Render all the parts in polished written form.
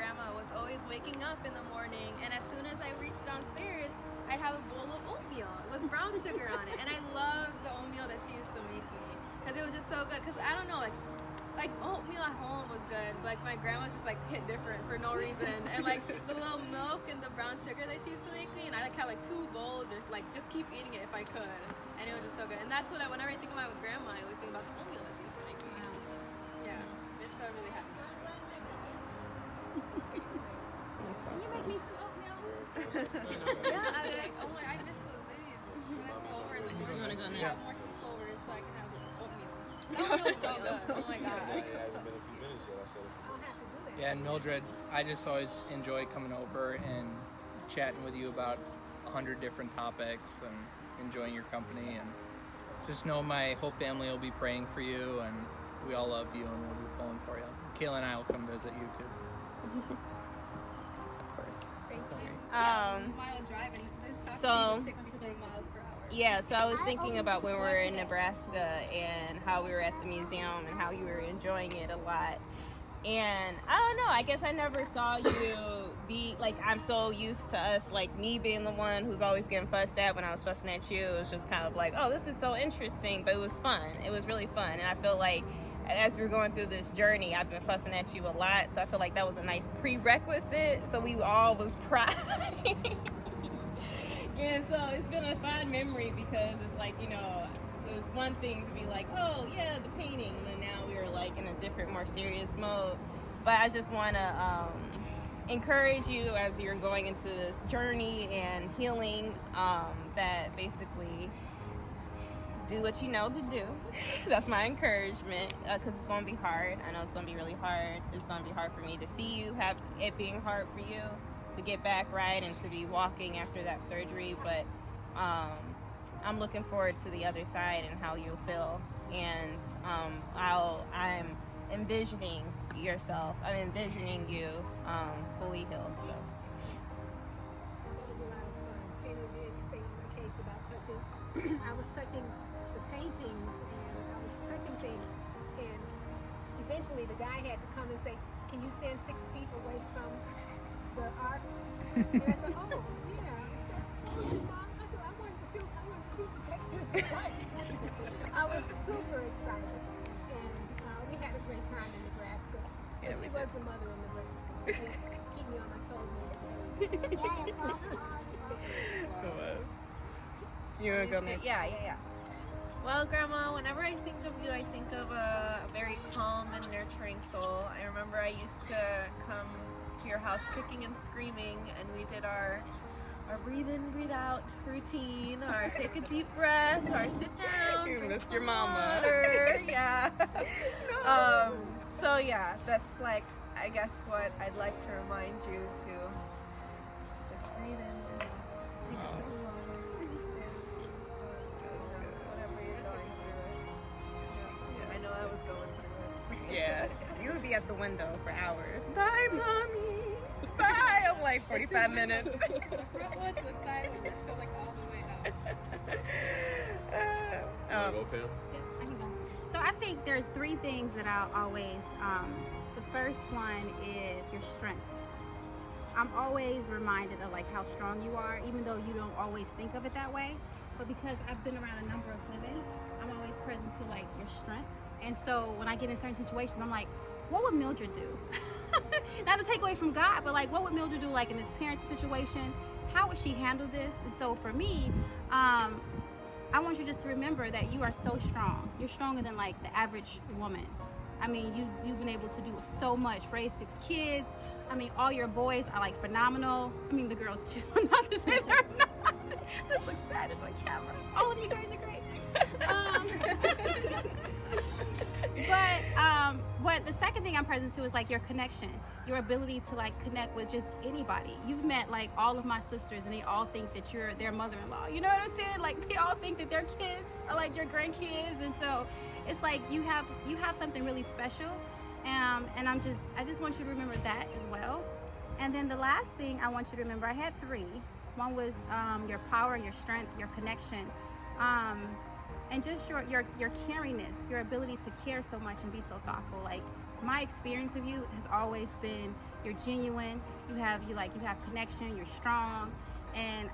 grandma was always waking up in the morning, and as soon as I reached downstairs, I'd have a bowl of oatmeal with brown sugar on it. And I loved the oatmeal that she used to make me because it was just so good. Because I don't know, like oatmeal at home was good, but like my grandma's just like hit different for no reason. And like the little milk and the brown sugar that she used to make me, and I like had like 2 bowls or like just keep eating it if I could. And it was just so good. And that's what whenever I think about with grandma, I always think about the oatmeal that she used to make me. Yeah, it's really happy. Can you make me some oatmeal? Yeah, I miss those days. When I go over in the morning, You wanna go have next? more sleepovers so I can have the oatmeal. That oatmeal was so good. Oh my gosh. It hasn't been a few minutes yet. I said I'll have to do that. Yeah, and Mildred, I just always enjoy coming over and chatting with you about 100 different topics and enjoying your company. And just know my whole family will be praying for you, and we all love you, and we'll be pulling for you. Kayla and I will come visit you too. Of course. Thank you. Mile driving. So- 64 miles per hour. Yeah, so I was thinking about when we were in Nebraska and how we were at the museum and how you were enjoying it a lot. And I don't know, I guess I never saw you be, like, I'm so used to us, like, me being the one who's always getting fussed at when I was fussing at you. It was just kind of like, oh, this is so interesting, but it was fun. It was really fun. And I feel like as we were going through this journey, I've been fussing at you a lot, so I feel like that was a nice prerequisite, so we all was pride. And so it's been a fun memory because it's like, you know, it was one thing to be like, oh yeah, the painting, and then now we were like in a different, more serious mode. But I just want to encourage you as you're going into this journey and healing, that basically do what you know to do. That's my encouragement, because it's going to be hard. I know it's going to be really hard. It's going to be hard for me to see you have it being hard for you to get back right and to be walking after that surgery, but I'm looking forward to the other side and how you'll feel. And I'm envisioning yourself. I'm envisioning you fully healed. So. That was a lot of fun. Kayla did state my case about touching. I was touching the paintings and I was touching things, and eventually the guy had to come and say, "Can you stand 6 feet away from the art?" And I said, "Oh, yeah." I said, "Oh, Mom." I said, I wanted to see what the textures were like. I was super excited, and we had a great time in Nebraska. Yeah, But she we was did. the mother in Nebraska. She did keep me on my toes. You want to go next? Yeah. Well, Grandma, whenever I think of you, I think of a very calm and nurturing soul. I remember I used to come to your house kicking and screaming, and we did our breathe in, breathe out routine, or take a deep breath, or sit down. You drink missed some your mama. water. Yeah. So yeah, that's like, I guess what I'd like to remind you to just breathe in, breathe out, take a sip of water, whatever you're going through. I know I was going through it. Yeah. You would be at the window for hours. Bye, Mommy. Bye. I'm like 45 minutes. The front ones, the side ones that show like all the way out. Go, Pam? Yeah, I can go. So I think there's 3 things that I'll always, the first one is your strength. I'm always reminded of like how strong you are, even though you don't always think of it that way. But because I've been around a number of women, I'm always present to like your strength. And so when I get in certain situations, I'm like, what would Mildred do? Not to take away from God, but like, what would Mildred do like in this parenting situation? How would she handle this? And so for me, I want you just to remember that you are so strong. You're stronger than like the average woman. I mean, you've been able to do so much, raise 6 kids. I mean, all your boys are like phenomenal. I mean, the girls too, not to say they're not. This looks bad, it's on camera. All of you guys are great. But the second thing I'm present to is like your connection, your ability to like connect with just anybody. You've met like all of my sisters, and they all think that you're their mother-in-law. You know what I'm saying? Like they all think that their kids are like your grandkids, and so it's like you have something really special. And I just want you to remember that as well. And then the last thing I want you to remember, I had 3. One was your power, your strength, your connection. and just your caringness, your ability to care so much and be so thoughtful. Like, my experience of you has always been, you're genuine, you have connection, you're strong, and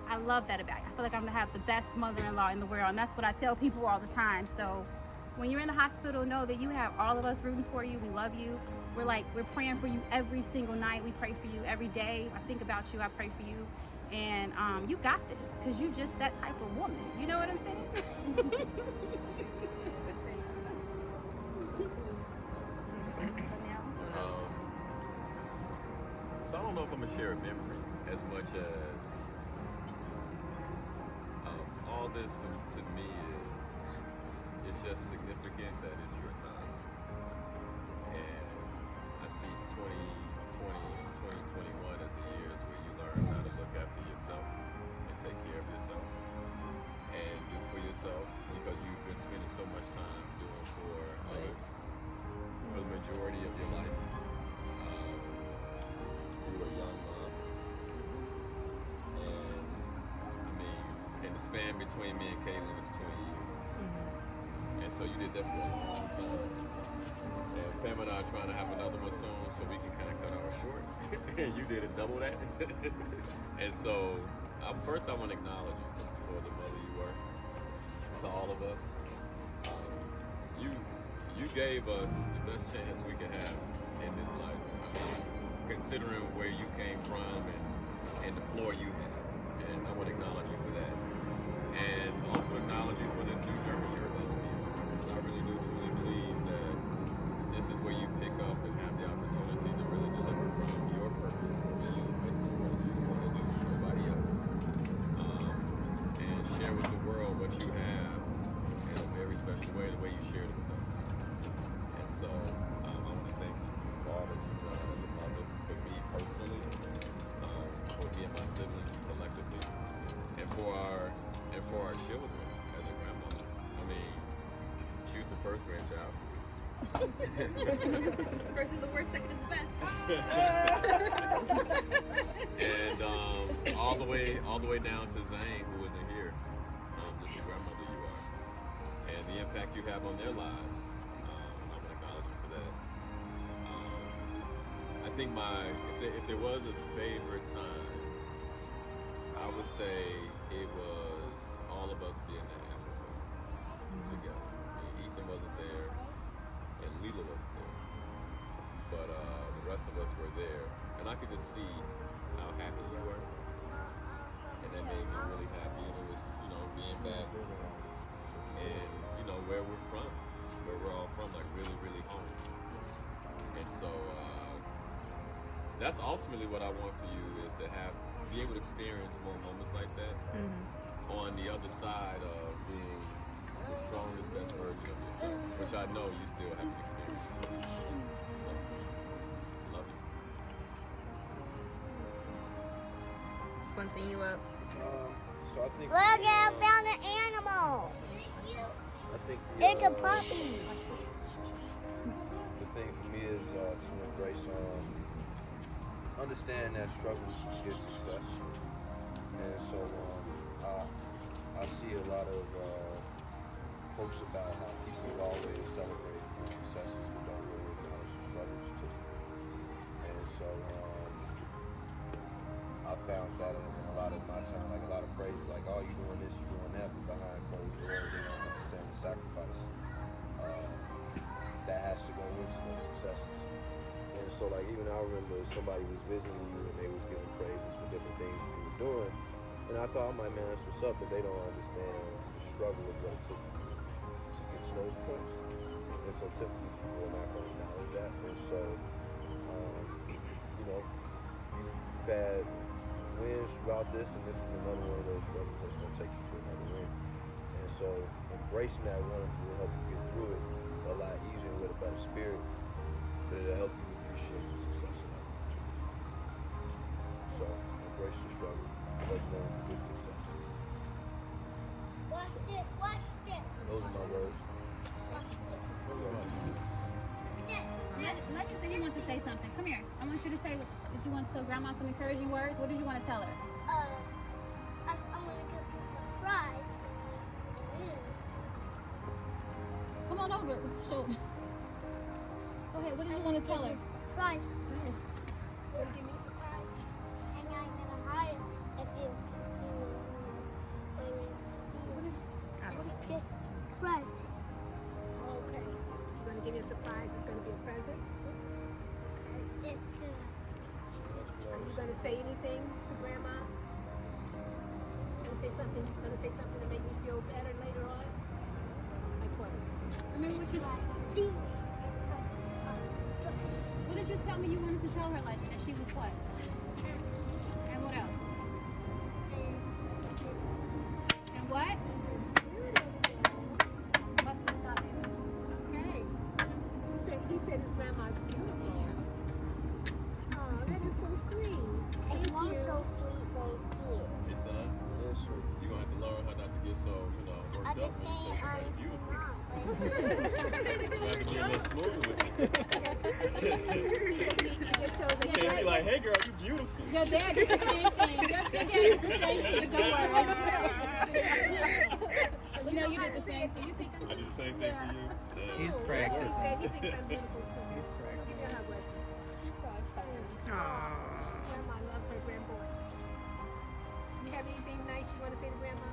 I love that about you. I feel like I'm gonna have the best mother-in-law in the world, and that's what I tell people all the time. So when you're in the hospital, know that you have all of us rooting for you. We love you. We're praying for you every single night. We pray for you every day. I think about you, I pray for you. And you got this, because you're just that type of woman. You know what I'm saying? So I don't know if I'm gonna share a memory as much as all this to me it's just significant that it's your time, and I see 2020 and 2021 as the years where you learn how to look after yourself and take care of yourself and do for yourself, because you've been spending so much time doing for others for the majority of your life. You were a young mom, and I mean, in the span between me and Caitlin is 20 years, and so you did that for a long time. And Pam and I are trying to have another one soon, so we can kind of cut ours short. And you did it double that. And so, first I want to acknowledge you for the mother you were to all of us. You gave us the best chance we could have in this life. I mean, considering where you came from and the floor you had. And I want to acknowledge you for that. And also acknowledge you for this new journey you're about to be on. I really do truly believe that this is where you pick up and have the opportunity to really deliver from your purpose for you as to what you want to do for nobody else. And share with the world what you have in a very special way, the way you shared it with us. And so I want to thank you for all that you've done as a mother, for me personally, for me and my siblings collectively, and for our children as a grandmother. I mean, she was the first grandchild. First is the worst, second is the best. And all the way down to Zane, who isn't here, just the grandmother you are, and the impact you have on their lives. I want to acknowledge you for that. I think if there was a favorite time, I would say it was all of us being in Africa together. I mean, Ethan wasn't there, and Lila wasn't there, but the rest of us were there, and I could just see how happy you were, and that made me really happy. And it was, being back, and where we're from, where we're all from, like really, really home. And so that's ultimately what I want for you, is to be able to experience more moments like that on the other side of being the strongest, best version of yourself, which I know you still haven't experienced. So, love you. Continue up. So I think. Look, I found an animal. I think It's a puppy. The thing for me is to embrace, understand that struggle is success, and so I see a lot of posts about how people always celebrate the successes but don't really acknowledge the struggles too. And so I found that in a lot of my time, like a lot of praises, like, oh, you doing this, you doing that, but behind closed doors, they don't understand the sacrifice that has to go into those successes. And so, like, even I remember somebody was visiting you and they was giving praises for different things you were doing, and I thought, I'm like, man, that's what's up, but they don't understand the struggle of what it took to get to those points. And so typically people are not going to acknowledge that. And so, you've had wins throughout this, and this is another one of those struggles that's going to take you to another win. And so embracing that one will help you get through it a lot easier with a better spirit, but it'll help you appreciate the success of that. So embrace the struggle, embrace going through good success. Watch this, watch this. Those are my words. Watch this. Legend said he wants to say something. Come here. I want you to say, if you want to tell Grandma some encouraging words, what did you want to tell her? I'm gonna give you a surprise. over with the shoulder. Go ahead. What did you want to tell her? Surprise. Want to give me a surprise? And I'm gonna hide it if you just surprise. Okay. You're going to give me a surprise. It's going to be a present. Okay. It's good. Are you going to say anything to Grandma? Going to say something? Going to say something to make me feel better later on? Like what? Remember what you? See. What did you tell me you wanted to tell her? Like that she was what? And what else? And what? Must have stopped it. Okay. He said his grandma's beautiful. Oh, that is so sweet. It's not so sweet, but it's good. Hey, son, It is sweet. you're going to have to learn how not to get so, I worked up just when you say say something beautiful. wrong. You have to be a little smooth with it. It shows that You can't be like, hey, girl, you beautiful. your dad did the same thing. Your dad did the same thing. Don't worry. You know you did the same thing. You think I did the same thing for you. Yeah. He's He practicing. said he thinks I'm beautiful too. He's practicing. You know how West. Grandma loves her grandboys. You have anything nice you want to say to Grandma?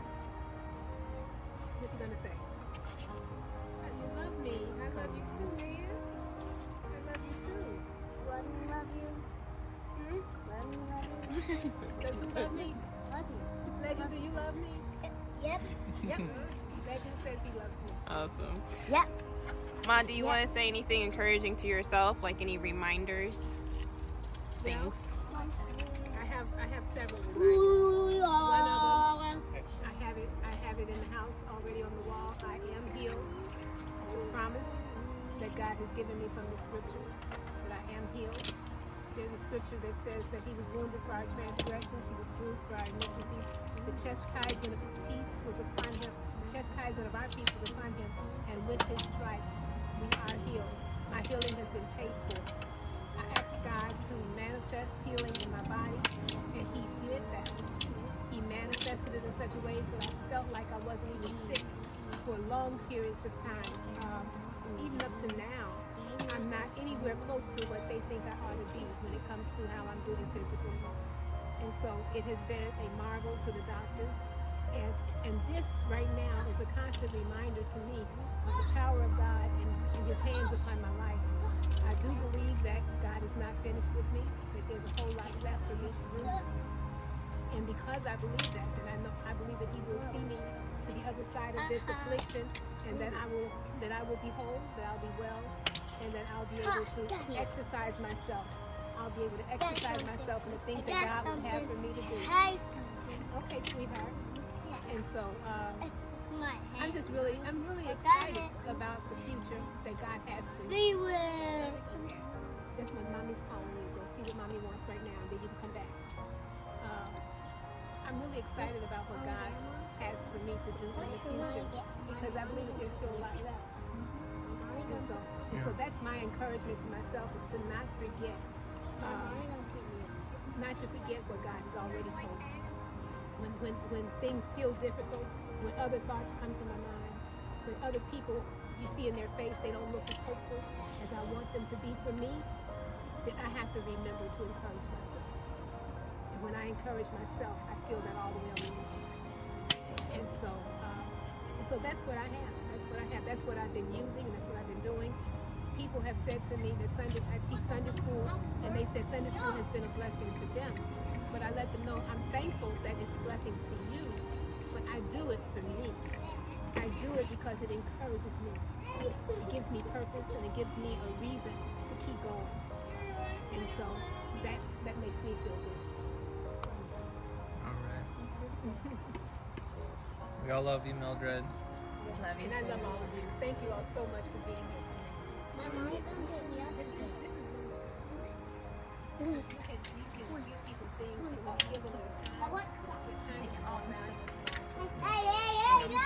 What you gonna say? You love me. I love you too, man. I love you too. Love you. Hmm? Love you. Does who love me? Love you. Legend, do you love me? Yep. Yep. Legend says he loves me. Awesome. Yep. Ma, do you want to say anything encouraging to yourself, like any reminders? Things? I have several reminders. One of them, I have it in the house already on the wall. I am healed. It's a promise that God has given me from the scriptures that I am healed. There's a scripture that says that he was wounded for our transgressions, he was bruised for our iniquities. The chastisement of his peace was upon him. The chastisement of our peace was upon him, and with his stripes we are healed. My healing has been paid for. I asked God to manifest healing in my body, and he did that. He manifested it in such a way until I felt like I wasn't even sick for long periods of time. Even up to now, I'm not anywhere close to what they think I ought to be when it comes to how I'm doing physically. And so it has been a marvel to the doctors. And this right now is a constant reminder to me of the power of God and his hands upon my life. I do believe that God is not finished with me, that there's a whole lot left for me to do. And because I believe that, I believe that he will see me to the other side of this affliction, and that I will be whole, that I'll be well, and that I'll be able to exercise myself. I'll be able to exercise myself in the things that God would have for me to do. Hey, Okay, sweetheart. And so my I'm really excited about the future that God has for me. See what? Just when mommy's calling you, go see what mommy wants right now, and then you can come back. I'm really excited about what God has for me to do in the future, because I believe that there's still a lot left. And so that's my encouragement to myself, is to not forget, not to forget what God has already told me. When things feel difficult, when other thoughts come to my mind, when other people, you see in their face, they don't look as hopeful as I want them to be for me, then I have to remember to encourage myself. And when I encourage myself, I feel that all the way on the inside. And so that's what I have. That's what I've been using, and that's what I've been doing. People have said to me that I teach Sunday school, and they said Sunday school has been a blessing to them. But I let them know I'm thankful that it's a blessing to you, but I do it for me. I do it because it encourages me. It gives me purpose, and it gives me a reason to keep going. And so that makes me feel good. All right. We all love you, Mildred. Love you And I too. love all of you. Thank you all so much for being here. My mom's gonna pick me up. This is really special. You can give people things and give them your time. Your time is all valuable. Hey, hey, hey,